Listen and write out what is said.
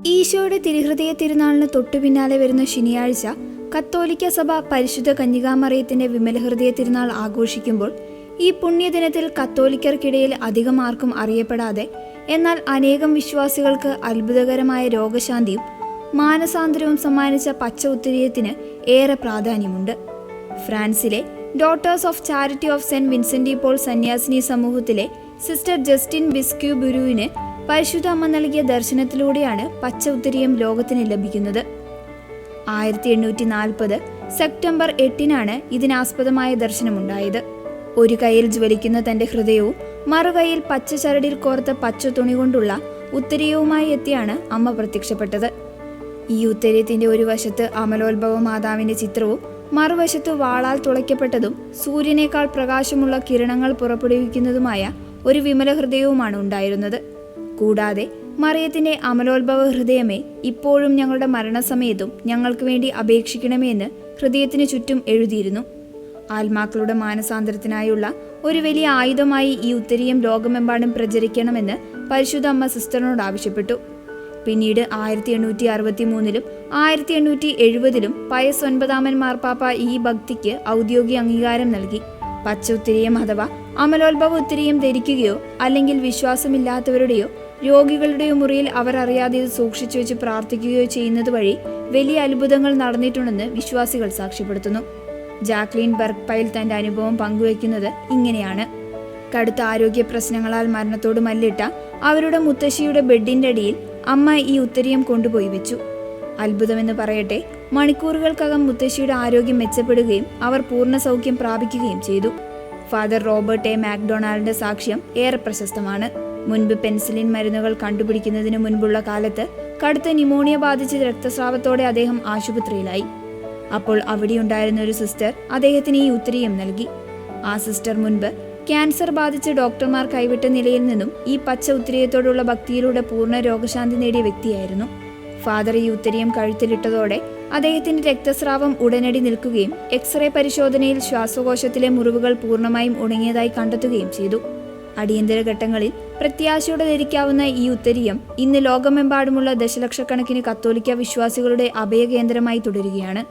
ഈശോയുടെ തിരുഹൃദയ തിരുനാളിന് തൊട്ടുപിന്നാലെ വരുന്ന ശനിയാഴ്ച കത്തോലിക്ക സഭ പരിശുദ്ധ കന്യകാമറിയത്തിന്റെ വിമലഹൃദയ തിരുനാൾ ആഘോഷിക്കുമ്പോൾ ഈ പുണ്യദിനത്തിൽ കത്തോലിക്കർക്കിടയിൽ അധികം ആർക്കും അറിയപ്പെടാതെ എന്നാൽ അനേകം വിശ്വാസികൾക്ക് അത്ഭുതകരമായ രോഗശാന്തിയും മാനസാന്തരവും സമ്മാനിച്ച പച്ച ഉത്തിരീയത്തിന് ഏറെ പ്രാധാന്യമുണ്ട്. ഫ്രാൻസിലെ daughters of charity of saint Vincent Paul സന്യാസിനി സമൂഹത്തിലെ സിസ്റ്റർ ജസ്റ്റിൻ ബിസ്ക്യൂ ബുരുവിന് പരിശുദ്ധ അമ്മ നൽകിയ ദർശനത്തിലൂടെയാണ് പച്ച ഉത്തിരീയം ലോകത്തിന് ലഭിക്കുന്നത്. 1840 സെപ്റ്റംബർ 8 ഇതിനാസ്പദമായ ദർശനമുണ്ടായത്. ഒരു കൈയിൽ ജ്വലിക്കുന്ന തന്റെ ഹൃദയവും മറുകൈയിൽ പച്ച ചരടിൽ കോർത്ത പച്ച തുണി കൊണ്ടുള്ള ഉത്തരീയവുമായി എത്തിയാണ് അമ്മ പ്രത്യക്ഷപ്പെട്ടത്. ഈ ഉത്തരീയത്തിന്റെ ഒരു വശത്ത് അമലോത്ഭവ മാതാവിന്റെ ചിത്രവും മറുവശത്ത് വാളാൽ തുളയ്ക്കപ്പെട്ടതും സൂര്യനേക്കാൾ പ്രകാശമുള്ള കിരണങ്ങൾ പുറപ്പെടുവിക്കുന്നതുമായ ഒരു വിമല ഹൃദയവുമാണ് ഉണ്ടായിരുന്നത്. കൂടാതെ മറിയത്തിന്റെ അമലോത്ഭവ ഹൃദയമേ, ഇപ്പോഴും ഞങ്ങളുടെ മരണസമയത്തും ഞങ്ങൾക്ക് വേണ്ടി അപേക്ഷിക്കണമേ എന്ന് ഹൃദയത്തിന് ചുറ്റും എഴുതിയിരുന്നു. ആത്മാക്കളുടെ മാനസാന്തരത്തിനായുള്ള ഒരു വലിയ ആയുധമായി ഈ ഉത്തരീയം ലോകമെമ്പാടും പ്രചരിക്കണമെന്ന് പരിശുദ്ധ അമ്മ സിസ്റ്ററിനോട് ആവശ്യപ്പെട്ടു. പിന്നീട് 1863 1870 പയസ് 9 മാർപ്പാപ്പ ഈ ഭക്തിക്ക് ഔദ്യോഗിക അംഗീകാരം നൽകി. പച്ച ഉത്തരീയം അഥവാ അമലോത്ഭവ ഉത്തരീയം ധരിക്കുകയോ അല്ലെങ്കിൽ വിശ്വാസമില്ലാത്തവരുടെയോ രോഗികളുടെയോ മുറിയിൽ അവർ അറിയാതെ ഇത് സൂക്ഷിച്ചു വെച്ച് പ്രാർത്ഥിക്കുകയോ ചെയ്യുന്നത് വഴി വലിയ അത്ഭുതങ്ങൾ നടന്നിട്ടുണ്ടെന്ന് വിശ്വാസികൾ സാക്ഷ്യപ്പെടുത്തുന്നു. ജാക്ലിൻ ബെർഗ്പൈൽ തന്റെ അനുഭവം പങ്കുവയ്ക്കുന്നത് ഇങ്ങനെയാണ്. കടുത്ത ആരോഗ്യ പ്രശ്നങ്ങളാൽ മരണത്തോട് മല്ലിട്ട അവരുടെ മുത്തശ്ശിയുടെ ബെഡിന്റെ അടിയിൽ അമ്മ ഈ ഉത്തരീയം കൊണ്ടുപോയി വെച്ചു. അത്ഭുതമെന്ന് പറയട്ടെ, മണിക്കൂറുകൾക്കകം മുത്തശ്ശിയുടെ ആരോഗ്യം മെച്ചപ്പെടുകയും അവർ പൂർണ്ണ സൗഖ്യം പ്രാപിക്കുകയും ചെയ്തു. ഫാദർ റോബർട്ട് എ മാക്ഡൊണാൾഡിന്റെ സാക്ഷ്യം ഏറെ പ്രശസ്തമാണ്. മുൻപ് പെൻസിലിൻ മരുന്നുകൾ കണ്ടുപിടിക്കുന്നതിന് മുൻപുള്ള കാലത്ത് കടുത്ത ന്യൂമോണിയ ബാധിച്ച് രക്തസ്രാവത്തോടെ അദ്ദേഹം ആശുപത്രിയിലായി. അപ്പോൾ അവിടെയുണ്ടായിരുന്ന ഒരു സിസ്റ്റർ അദ്ദേഹത്തിന് ഈ ഉത്തരീയം നൽകി. ആ സിസ്റ്റർ മുൻപ് ക്യാൻസർ ബാധിച്ച് ഡോക്ടർമാർ കൈവിട്ട നിലയിൽ നിന്നും ഈ പച്ച ഉത്തരീയത്തോടുള്ള ഭക്തിയിലൂടെ പൂർണ്ണ രോഗശാന്തി നേടിയ വ്യക്തിയായിരുന്നു. ഫാദർ ഈ ഉത്തരീയം കഴുത്തിലിട്ടതോടെ അദ്ദേഹത്തിന്റെ രക്തസ്രാവം ഉടനടി നിൽക്കുകയും എക്സ്റേ പരിശോധനയിൽ ശ്വാസകോശത്തിലെ മുറിവുകൾ പൂർണ്ണമായും ഉണങ്ങിയതായി കണ്ടെത്തുകയും ചെയ്തു. അടിയന്തര ഘട്ടങ്ങളിൽ പ്രത്യാശയോടെ ധരിക്കാവുന്ന ഈ ഉത്തരീയം ഇന്ന് ലോകമെമ്പാടുമുള്ള ദശലക്ഷക്കണക്കിന് കത്തോലിക്ക വിശ്വാസികളുടെ അഭയകേന്ദ്രമായി തുടരുകയാണ്.